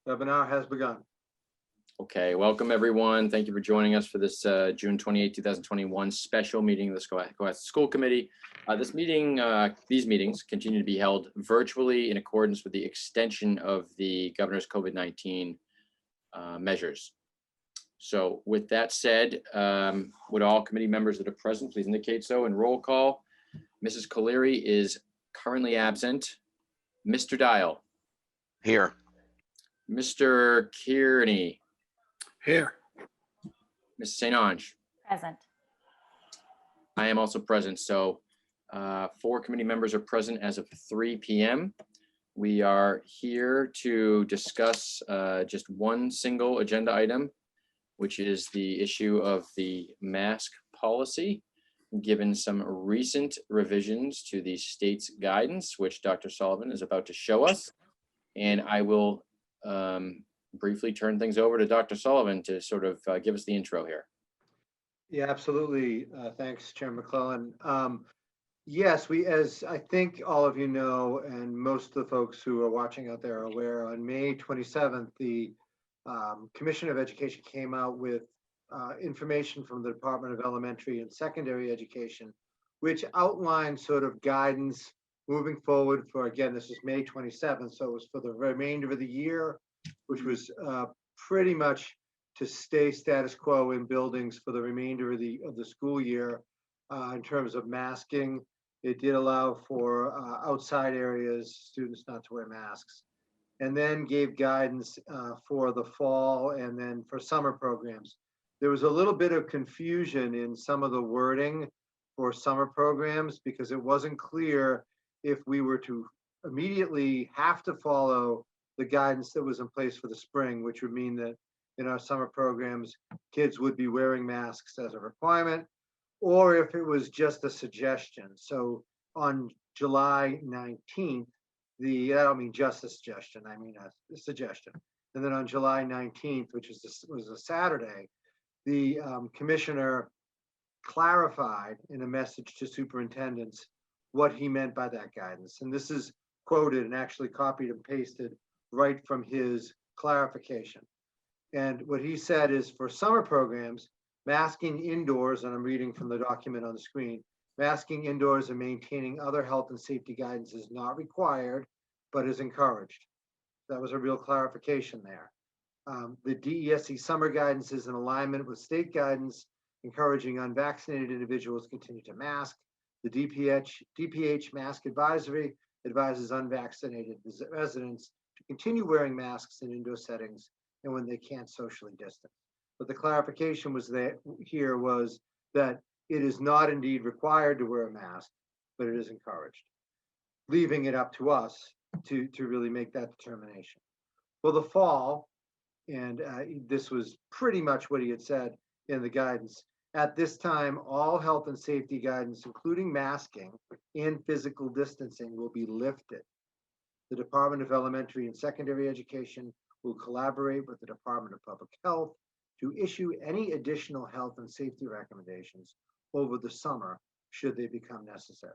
Webinar has begun. Okay, welcome everyone. Thank you for joining us for this June 28, 2021 special meeting of the Cohasset School Committee. These meetings continue to be held virtually in accordance with the extension of the governor's COVID-19 measures. So with that said, would all committee members that are present please indicate so in roll call. Mrs. Colery is currently absent. Mr. Dial. Here. Mr. Kearney. Here. Mrs. St. Ange. Present. I am also present. So 4 committee members are present as of 3 p.m. We are here to discuss just one single agenda item, which is the issue of the mask policy, given some recent revisions to the state's guidance, which Dr. Sullivan is about to show us. And I will briefly turn things over to Dr. Sullivan to sort of give us the intro here. Yeah, absolutely. Thanks, Chair McClellan. Yes, as I think all of you know, and most of the folks who are watching out there are aware, on May 27th, the Commission of Education came out with information from the Department of Elementary and Secondary Education, which outlined sort of guidance moving forward for, again, this is May 27th, so it was for the remainder of the year, which was pretty much to stay status quo in buildings for the remainder of the school year in terms of masking. It did allow for outside areas, students not to wear masks, and then gave guidance for the fall and then for summer programs. There was a little bit of confusion in some of the wording for summer programs because it wasn't clear if we were to immediately have to follow the guidance that was in place for the spring, which would mean that in our summer programs, kids would be wearing masks as a requirement, or if it was just a suggestion. So on July 19th, I don't mean just a suggestion, I mean a suggestion. And then on July 19th, which was a Saturday, the commissioner clarified in a message to superintendents what he meant by that guidance. And this is quoted and actually copied and pasted right from his clarification. And what he said is for summer programs, masking indoors, and I'm reading from the document on the screen, masking indoors and maintaining other health and safety guidance is not required, but is encouraged. That was a real clarification there. The DESE summer guidance is in alignment with state guidance, encouraging unvaccinated individuals to continue to mask. The DPH Mask Advisory advises unvaccinated residents to continue wearing masks in indoor settings and when they can't socially distance. But the clarification was that it is not indeed required to wear a mask, but it is encouraged, leaving it up to us to really make that determination. For the fall, and this was pretty much what he had said in the guidance, at this time, all health and safety guidance, including masking and physical distancing, will be lifted. The Department of Elementary and Secondary Education will collaborate with the Department of Public Health to issue any additional health and safety recommendations over the summer, should they become necessary.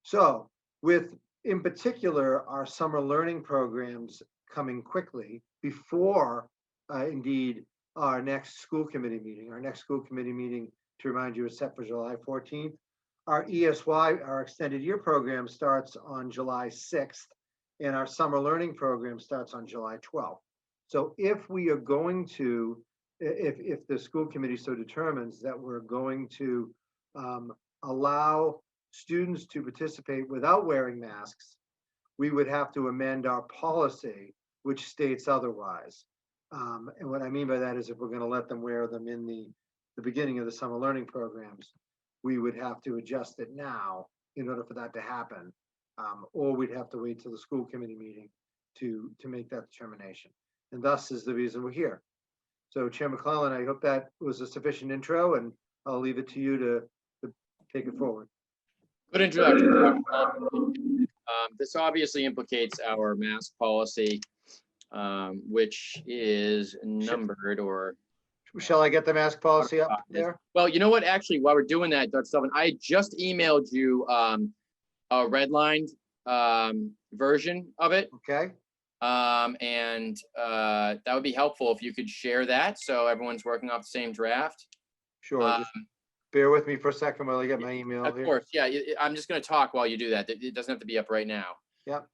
So, with, in particular, our summer learning programs coming quickly before, indeed, our next school committee meeting. Our next school committee meeting, to remind you, is set for July 14th. Our ESY, our extended year program, starts on July 6th, and our summer learning program starts on July 12th. So if we are going to, if the school committee so determines that we're going to allow students to participate without wearing masks, we would have to amend our policy, which states otherwise. And what I mean by that is if we're going to let them wear them in the beginning of the summer learning programs, we would have to adjust it now in order for that to happen. Or we'd have to wait till the school committee meeting to make that determination. And thus is the reason we're here. So Chair McClellan, I hope that was a sufficient intro, and I'll leave it to you to take it forward. Good introduction. This obviously implicates our mask policy, which is numbered or. Shall I get the mask policy up there? Well, you know what? Actually, while we're doing that, Dr. Sullivan, I just emailed you a redlined version of it. Okay. And that would be helpful if you could share that, so everyone's working off the same draft. Sure, just bear with me for a second while I get my email Of here. course, yeah, I'm just gonna talk while you do that. It doesn't have to be up right now. Yep.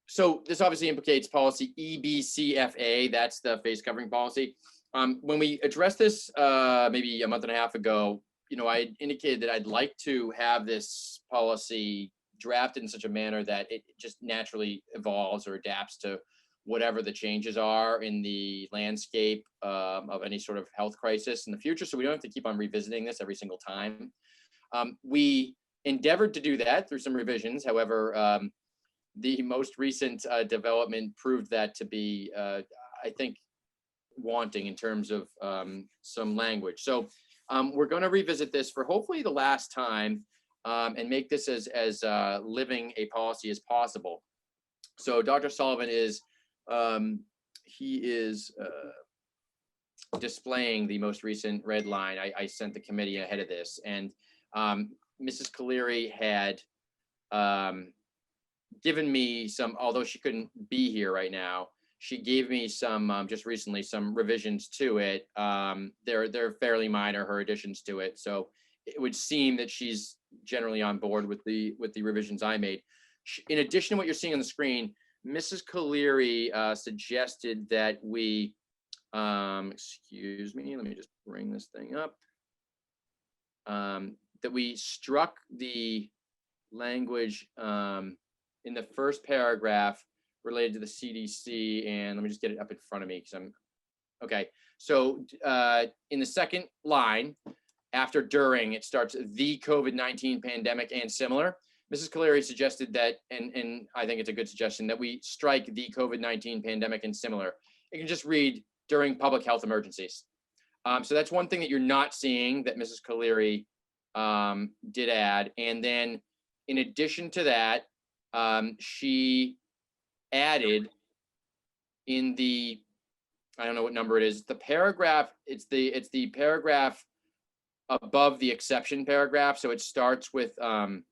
So this obviously implicates policy EBCFA, that's the face covering policy. When we addressed this maybe a month and a half ago, I indicated that I'd like to have this policy drafted in such a manner that it just naturally evolves or adapts to whatever the changes are in the landscape of any sort of health crisis in the future. So we don't have to keep on revisiting this every single time. We endeavored to do that through some revisions. However, the most recent development proved that to be, I think, wanting in terms of some language. So we're going to revisit this for hopefully the last time and make this as living a policy as possible. So Dr. Sullivan is, he is displaying the most recent red line. I sent the committee ahead of this, and Mrs. Caleri had given me some, although she couldn't be here right now, she gave me some just recently some revisions to it. They're fairly minor, her additions to it. So it would seem that she's generally on board with the revisions I made. In addition to what you're seeing on the screen, Mrs. Caleri suggested that we, excuse me, let me just bring this thing up, that we struck the language in the first paragraph related to the CDC, and let me just get it up in front of me because I'm, okay. So in the second line, after during, it starts the COVID-19 pandemic and similar. Mrs. Caleri suggested that, and I think it's a good suggestion, that we strike the COVID-19 pandemic and similar. You can just read during public health emergencies. So that's one thing that you're not seeing that Mrs. Caleri did add. And then in addition to that, she added in the, I don't know what number it is, the paragraph, it's the paragraph above the exception paragraph. So it starts with, well,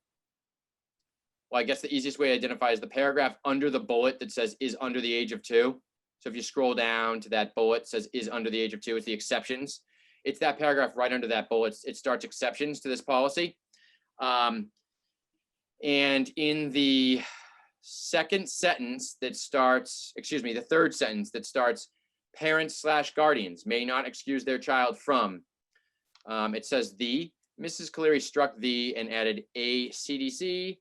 I guess the easiest way to identify is the paragraph under the bullet that says is under the age of 2. So if you scroll down to that bullet, it says is under the age of 2, it's the exceptions. It's that paragraph right under that bullet. It starts exceptions to this policy. And in the second sentence that starts, excuse me, the third sentence that starts, parents/guardians may not excuse their child from, it says the, Mrs. Caleri struck the and added a CDC,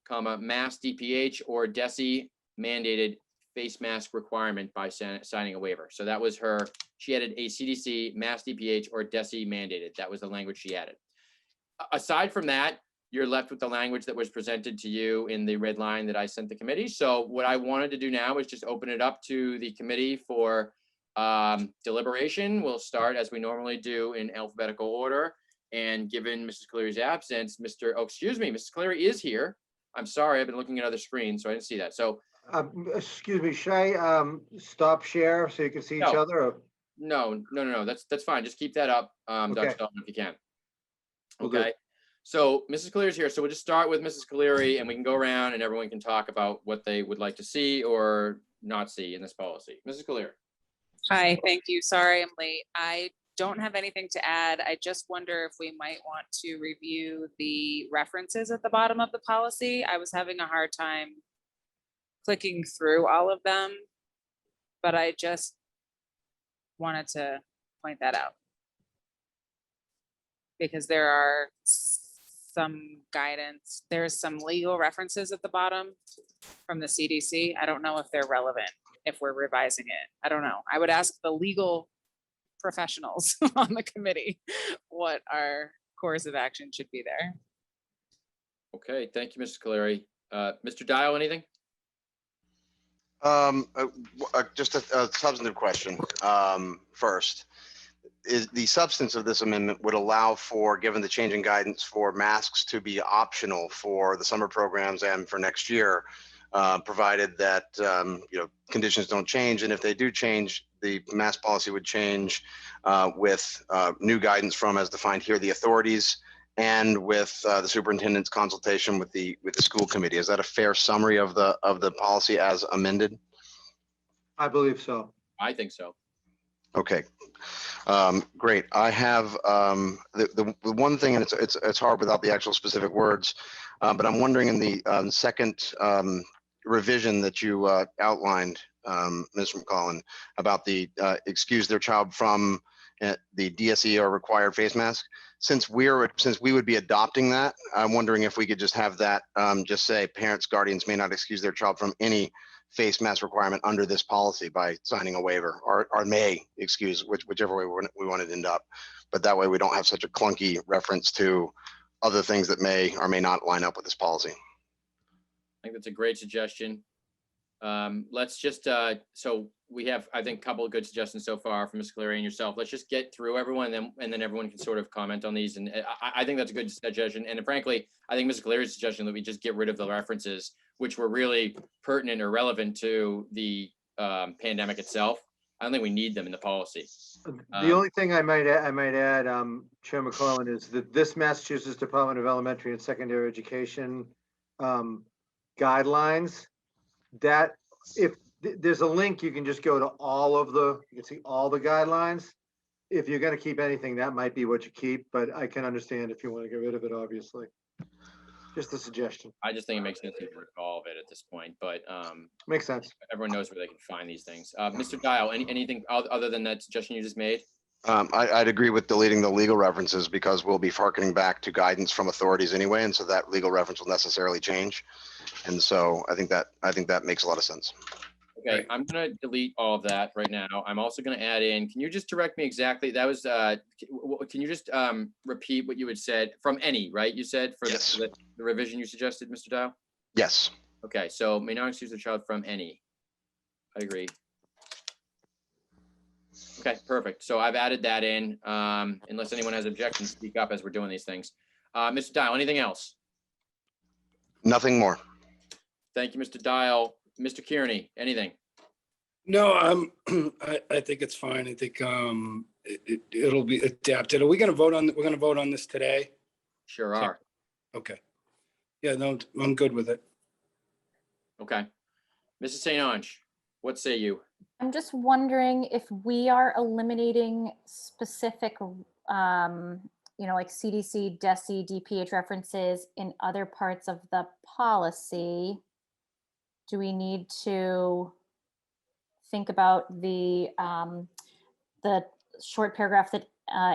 comma, Mass DPH or DESE mandated face mask requirement by signing a waiver. So that was her, she added a CDC, Mass DPH or DESE mandated. That was the language she added. Aside from that, you're left with the language that was presented to you in the red line that I sent the committee. So what I wanted to do now is just open it up to the committee for deliberation. We'll start as we normally do in alphabetical order. And given Mrs. Caleri's absence, Mrs. Caleri is here. I'm sorry, I've been looking at other screens, so I didn't see that. So excuse me, should I stop share so you can see each No. other? Or? no, that's fine. Just keep that up, Okay. Dr. Sullivan, if you can. Will do. Okay. So Mrs. Caleri is here. So we'll just start with Mrs. Caleri and we can go around and everyone can talk about what they would like to see or not see in this policy. Mrs. Caleri. Hi, thank you. Sorry I'm late. I don't have anything to add. I just wonder if we might want to review the references at the bottom of the policy. I was having a hard time clicking through all of them, but I just wanted to point that out. Because there are some guidance, there's some legal references at the bottom from the CDC. I don't know if they're relevant if we're revising it. I don't know. I would ask the legal professionals on the committee what our course of action should be there. Okay, thank you, Mrs. Caleri. Mr. Dial, anything? Just a substantive question first. Is the substance of this amendment would allow for, given the changing guidance, for masks to be optional for the summer programs and for next year, provided that conditions don't change, and if they do change, the mask policy would change with new guidance from, as defined here, the authorities, and with the superintendent's consultation with the school committee. Is that a fair summary of the policy as amended? I believe so. I think so. Okay, great. I have the one thing, and it's hard without the actual specific words, but I'm wondering in the second revision that you outlined, Mr. McClellan, about the excuse their child from the DSE or required face mask. Since we would be adopting that, I'm wondering if we could just have that just say parents, guardians may not excuse their child from any face mask requirement under this policy by signing a waiver, or may excuse, whichever way we want to end up. But that way we don't have such a clunky reference to other things that may or may not line up with this policy. I think that's a great suggestion. Let's just, so we have, I think, a couple of good suggestions so far from Ms. Cleary and yourself. Let's just get through everyone, and then everyone can sort of comment on these. And I think that's a good suggestion. And frankly, I think Ms. Cleary's suggestion that we just get rid of the references, which were really pertinent or relevant to the pandemic itself. I don't think we need them in the policy. The only thing I might add, Chair McClellan, is that this Massachusetts Department of Elementary and Secondary Education guidelines, that if there's a link, you can just go to you can see all the guidelines. If you're going to keep anything, that might be what you keep, but I can understand if you want to get rid of it, obviously. Just a suggestion. I just think it makes sense to get rid of all of it at this point, but Makes sense. everyone knows where they can find these things. Mr. Dial, anything other than that suggestion you just made? I'd agree with deleting the legal references because we'll be hearkening back to guidance from authorities anyway, and so that legal reference will necessarily change. And so I think that makes a lot of sense. Okay, I'm gonna delete all of that right now. I'm also gonna add in, can you just direct me exactly, that was, can you just repeat what you had said from any, right? You said for Yes. the revision you suggested, Mr. Dial? Yes. Okay, so may not excuse the child from any. I agree. Okay, perfect. So I've added that in, unless anyone has objections, speak up as we're doing these things. Mr. Dial, anything else? Nothing more. Thank you, Mr. Dial. Mr. Kearney, anything? No, I think it's fine. I think it'll be adapted. Are we going to vote on, we're going to vote on this today? Sure Okay. are. Okay. Yeah, no, I'm good with it. Okay. Mrs. St. Ange, what say you? I'm just wondering if we are eliminating specific, like CDC, DESE, DPH references in other parts of the policy. Do we need to think about the short paragraph that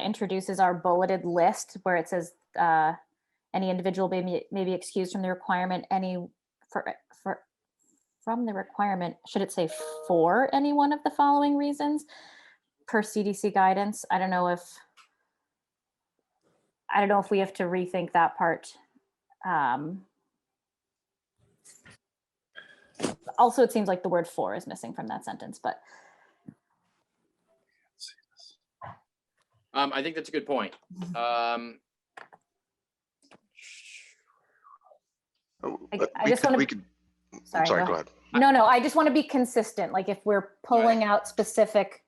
introduces our bulleted list where it says any individual may be excused from the requirement from the requirement, should it say for any one of the following reasons per CDC guidance? I don't know if we have to rethink that part. Also, it seems like the word for is missing from that sentence, but I think that's a good point. I just wanna- sorry, Sorry, go go ahead. no, I just want to be consistent. Like if we're pulling out specific,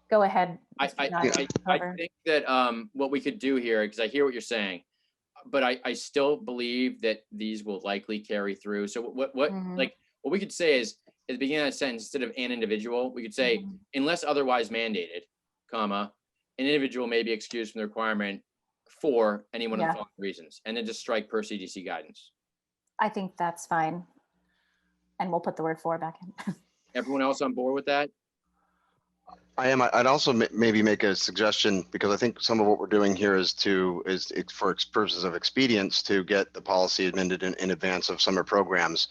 go ahead. I Mr. Dial, whoever. think that what we could do here, because I hear what you're saying, but I still believe that these will likely carry through. So what Mhm. what we could say is at the beginning of that sentence, instead of an individual, we could say Mhm. unless otherwise mandated, comma, an individual may be excused from the requirement for any one of Yeah. the following reasons, and then just strike per CDC guidance. I think that's fine. And we'll put the word for back in. Everyone else on board with that? I am. I'd also maybe make a suggestion because I think some of what we're doing here is for purposes of expedience to get the policy amended in advance of summer programs.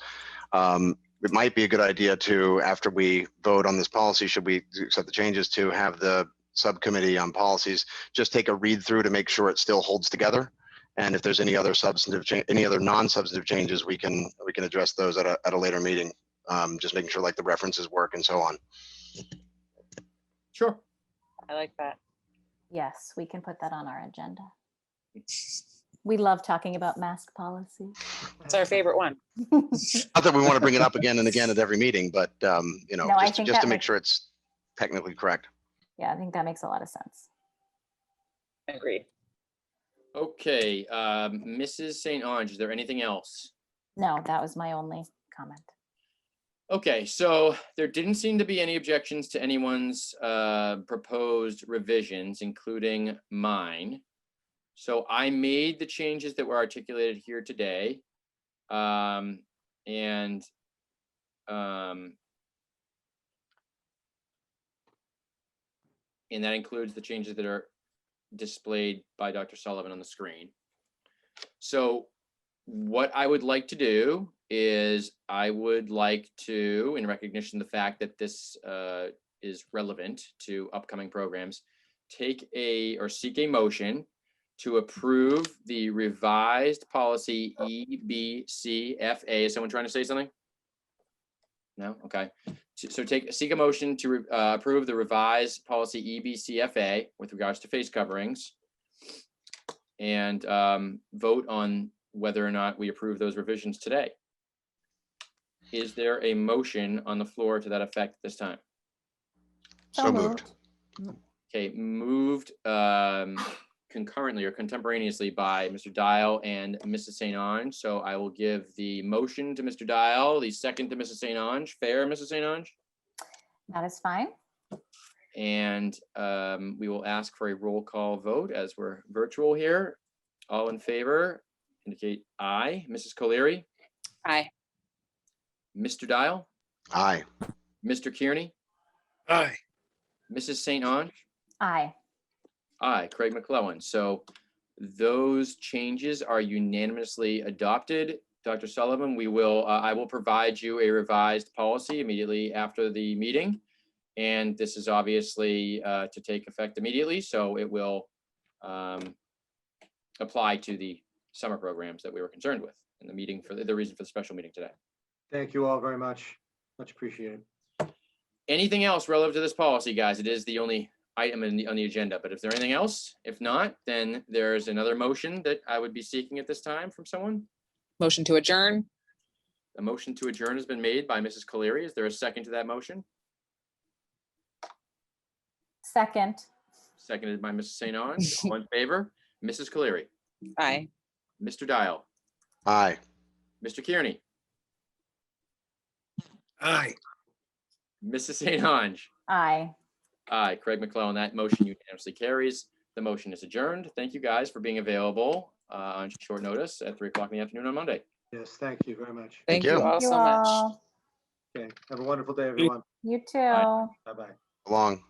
It might be a good idea to, after we vote on this policy, should we accept the changes, to have the subcommittee on policies just take a read through to make sure it still holds together. And if there's any other non-substantive changes, we can address those at a later meeting. Just making sure like the references work and so on. Sure. I like that. Yes, we can put that on our agenda. We love talking about mask policy. It's our favorite one. Not that we want to bring it up again and again at every meeting, but No, I think just that to make makes- sure it's technically correct. Yeah, I think that makes a lot of sense. Agreed. Okay, Mrs. St. Ange, is there anything else? No, that was my only comment. Okay, so there didn't seem to be any objections to anyone's proposed revisions, including mine. So I made the changes that were articulated here today. And that includes the changes that are displayed by Dr. Sullivan on the screen. So what I would like to do is I would like to, in recognition of the fact that this is relevant to upcoming programs, seek a motion to approve the revised policy EBCFA. Is someone trying to say something? No? Okay. So seek a motion to approve the revised policy EBCFA with regards to face coverings and vote on whether or not we approve those revisions today. Is there a motion on the floor to that effect at this time? So moved. Okay, moved concurrently or contemporaneously by Mr. Dial and Mrs. St. Ange. So I will give the motion to Mr. Dial, the second to Mrs. St. Ange. Fair, Mrs. St. Ange? That is fine. And we will ask for a roll call vote as we're virtual here. All in favor, indicate aye. Mrs. Colery, Aye. Mr. Dial, Aye. Mr. Kearney, Aye. Mrs. St. Ange, Aye. aye. Craig McClellan. So those changes are unanimously adopted. Dr. Sullivan, I will provide you a revised policy immediately after the meeting. And this is obviously to take effect immediately, so it will apply to the summer programs that we were concerned with in the meeting for the reason for the special meeting today. Thank you all very much. Much appreciated. Anything else relative to this policy, guys? It is the only item on the agenda, but if there's anything else, if not, then there's another motion that I would be seeking at this time from someone. Motion to adjourn. A motion to adjourn has been made by Mrs. Colery. Is there a second to that motion? Second. Seconded by Mrs. St. Ange. All in favor? Mrs. Colery, Aye. Mr. Dial, Aye. Mr. Kearney, Aye. Mrs. St. Ange. Aye. Aye, Craig McClellan. That motion unanimously carries. The motion is adjourned. Thank you guys for being available on short notice at 3 o'clock in the afternoon on Monday. Yes, thank you very much. Thank you. you all You so much. all. Okay, have a wonderful day, everyone. You too. Aye. Bye-bye. Long.